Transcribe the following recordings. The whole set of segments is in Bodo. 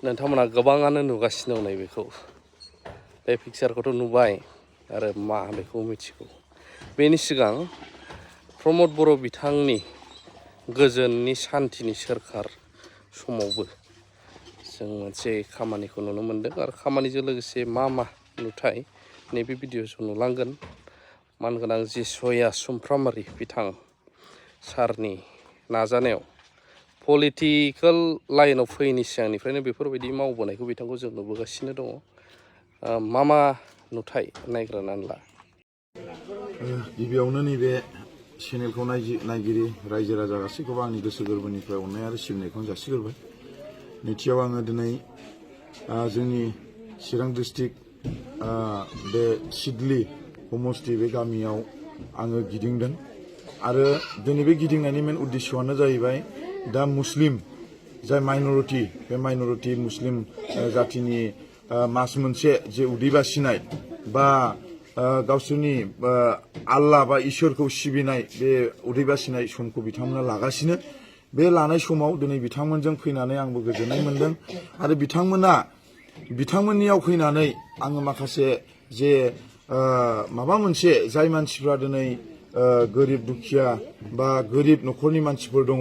नोंथांमोना गोबाङानो नुगासिनो दं बेखौ बे पिक्चारखौथ' नुबाय आरो मा बेखौ मिथिगौ। बेनि सिगां प्रमद बर' बिथांनि गोजोननि सान्थिनि सोरखार समावबो जों मोनसे खामानिखौ नुनो मोन्दों आरो खामानिजों लोगोसे मा नुथाय नैबे भिडिअ'खौ नुलांगोन। मानगोनां जि सया सुमफ्रामारि बिथां सारनि नाजानायाव पलिटिकेल लाइनाव फैयैनि सिगांनिफ्रायनो बेफोरबायदि मावबोनायखौ बिथांखौ जों नुबोगासिनो दङ। मा नुथाय नायग्रोनानै ला। गिबियावनो नैबे चेनेलखौ नायगिरि रायजो राजा गासैखौबो आंनि गोसो गोरबोनिफ्राय अननाय आरो सिबिनायखौ जासिग्रोबाय। नैथियाव आङो दिनै जोंनि चिरां डिस्ट्रिक्ट बे सिडली समस्ति बे गामियाव आङो गिदिंदों आरो दिनै बे गिदिंनायनि मेन उद्देश्यआनो जाहैबाय दा मुस्लिम जाय माइनरिटि बे माइनरिटि मुस्लिम जातिनि मास मोनसे जे उदै बासिनाय बा गावसोरनि आल्लाह बा इसोरखौ सिबिनाय बे उदै बासिनाय समखौ बिथांमोना लागासिनो। बे लानाय समाव दिनै बिथांमोनजों फैनानै आंबो गोजोननाय मोन्दों आरो बिथांमोननियाव फैनानै आङो माखासे जे माबा मोनसे जाय मानसिफ्रा दिनै गोरिब दुखिया बा गोरिब न'खरनि मानसिफोर दङ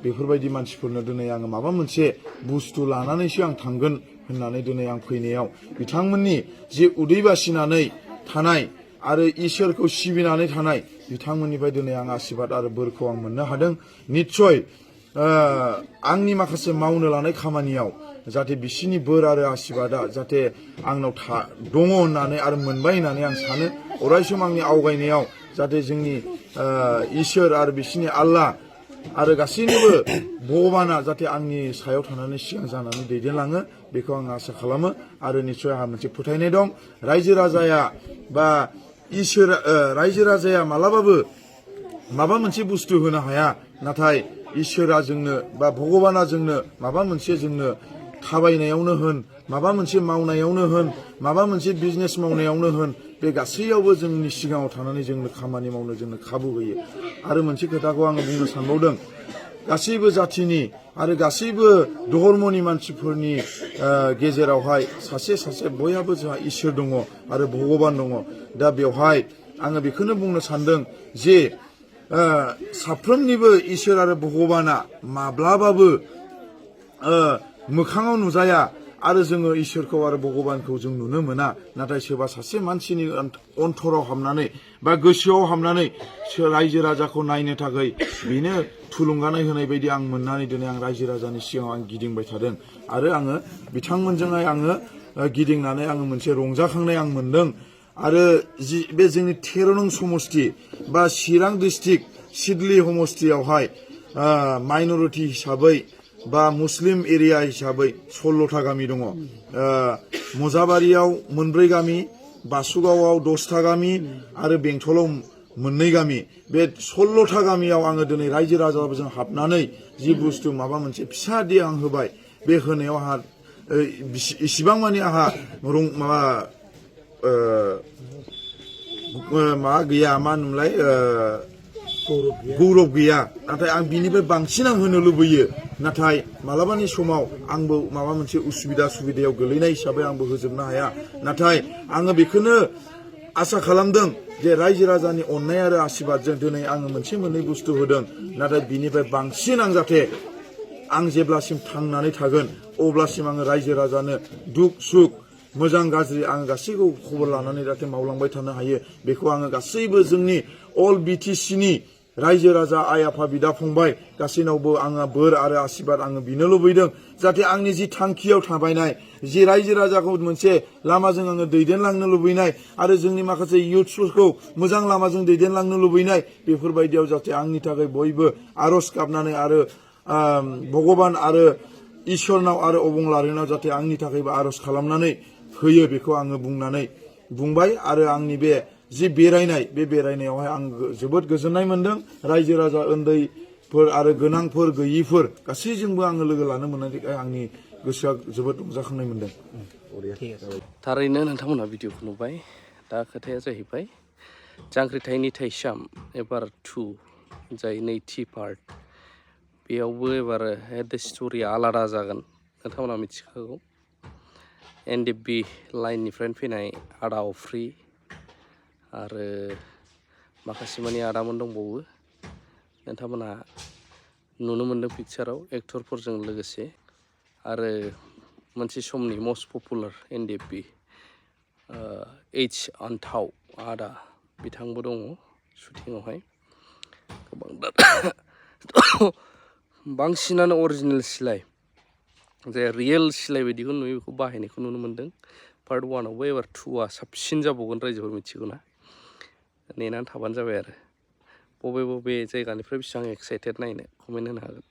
बेफोरबायदि मानसिफोरनो दिनै आङो माबा मोनसे बुस्थु लानानैसो आं थांगोन होननानै दिनै आं फैनायाव बिथांमोननि जे उदै बासिनानै थानाय आरो इसोरखौ सिबिनानै थानाय बिथांमोननिफ्राय दिनै आं आशीर्बाद आरो बोरखौ आं मोननो हादों। निस्सय आंनि माखासे मावनो लानाय खामानियाव जाहाथे बिसिनि बोर आरो आशीर्बादा जाहाथे आंनाव दङ होननानै आरो मोनबाय होननानै आं सानो। अरायसम आंनि आवगायनायाव जाहाथे जोंनि इसोर आरो बिसिनि आल्लाह आरो गासैनिबो भगबाना जाहाथे आंनि सायाव थानानै सिगां जानानै दैदेनलाङो बेखौ आं आसा खालामो आरो निस्सय आंहा मोनसे फोथायनाय दं। रायजो राजाया बा इसोर रायजो राजाया मालाबाबो माबा मोनसे बुस्थु होनो हाया, नाथाय इसोरा जोंनो बा भगबाना जोंनो माबा मोनसे जोंनो थाबायनायावनो होन, माबा मोनसे मावनायावनो होन, माबा मोनसे बिजनेस मावनायावनो होन, बे गासैयावबो जोंनि सिगाङाव थानानै जोंनो खामानि मावनो जोंनो खाबु होयो। आरो मोनसे खोथाखौ आङो बुंनो सानबावदों, गासैबो जाथिनि आरो गासैबो धर्मनि मानसिफोरनि गेजेरावहाय सासे बयहाबो जोंहा इसोर दङ आरो भगबान दङ। दा बेवहाय आङो बेखौनो बुंनो सानदों जे साफ्रोमनिबो इसोर आरो भगबाना माब्लाबाबो मोखाङाव नुजाया आरो जोङो इसोरखौ आरो भगबानखौ जों नुनो मोना। नाथाय सोरबा सासे मानसिनि अन्तराव हाबनानै बा गोसोआव हाबनानै रायजो राजाखौ नायनो थाखाय बेनो थुलुंगानाय होनाय बायदि आं मोननानै दिनै आं रायजो राजानि सिगाङाव आं गिदिंबाय थादों आरो आङो बिथांमोनजोंहाय आङो गिदिंनानै आङो मोनसे रंजाखांनाय आं मोनदों। आरो बे जोंनि 13 नं समस्ति बा चिरां डिस्ट्रिक्ट सिडली समस्तियावहाय माइनरिटि हिसाबै बा मुस्लिम एरिया हिसाबै 16था गामि दङ। मजाबारियाव 4 गामि, बासुगावआव 10था गामि आरो बेंटलाव 2 गामि। बे 16था गामियाव आङो दिनै रायजो राजाफोरजों हाबनानै जि बुस्थु माबा मोनसे फिसा दे आं होबाय, बे होनायाव आंहा इसिबां मानि आंहा मा गैया, मा होनोमोनलाय, गौरब गैया। नाथाय आं बिनिफ्राय बांसिन आं होनो लुबैयो। नाथाय मालाबानि समाव आंबो माबा मोनसे सुबिदायाव गोलैनाय हिसाबै आंबो होजोबनो हाया। नाथाय आङो बेखौनो आसा खालामदों जे रायजो राजानि अननाय आरो आशीर्बादजों दिनै आङो मोनसे मोननै बुस्थु होदों। नाथाय बिनिफ्राय बांसिन आं जाहाथे आं जेब्लासिम थांनानै थागोन अब्लासिम आङो रायजो राजानो दुख सुख मोजां गाज्रि आं गासैखौ खबर लानानै जाहाथे मावलांबाय थानो हायो, बेखौ आङो गासैबो जोंनि अल BTCनि रायजो राजा आइ आफा बिदा फंबाय गासैनावबो आङो बोर आरो आशीर्बाद आङो बिनो लुबैदों। जाहाथे आंनि जि थांखियाव थाबायनाय जि रायजो राजाखौ मोनसे लामाजों आङो दैदेनलांनो लुबैनाय आरो जोंनि माखासे इयुथ्सफोरखौ मोजां लामाजों दैदेनलांनो लुबैनाय, बेफोरबायदियाव जाहाथे आंनि थाखाय बयबो आर'ज गाबनानै आरो भगबान आरो इसोरनाव आरो अबंलारिनाव जाहाथे आंनि थाखायबो आर'ज खालामनानै होयो, बेखौ आङो बुंबाय। आरो आंनि बे जि बेरायनाय, बे बेरायनायावहाय आं जोबोद गोजोननाय मोन्दों। रायजो राजा उन्दैफोर आरो गोनांफोर गैयिफोर गासैजोंबो आङो लोगो लानो मोननानै आंनि गोसोआ जोबोद रंजाखांनाय मोन्दों। थारैनो नोंथांमोनहा भिडिअखौ नुबाय। दा खोथाया जाहैबाय जांख्रिथायनि थैसाम एबार 2 जाय नैथि पार्ट, बेयावबो एबार स्ट'रिया आलादा जागोन। नोंथांमोना मिथिखागौ NDB लाइननिफ्रायनो फैनाय आदा अफ्रि आरो माखासे मानि आदामोन दंबावो नोंथांमोना नुनो मोन्दों पिक्साराव एक्टरफोरजों लोगोसे आरो मोनसे समनि मस्ट पपुलार NDB H आन्थाव आदा बिथांबो दङ शुटिङावहाय गोबां बांसिनानो अरिजिनेल सिलाय जाय रियेल सिलाय बायदिखौ नुयो बेखौ बाहायनायखौ नुनो मोन्दों पार्ट 1आवबो एबार 2आ साबसिन जाबावगोन रायजोफोर मिथिगौ ना नेनानै थाबानो जाबाय आरो बबे बबे जायगानिफ्राय बेसेबां एक्साइटेड नायनो कमेन्ट होनो हागोन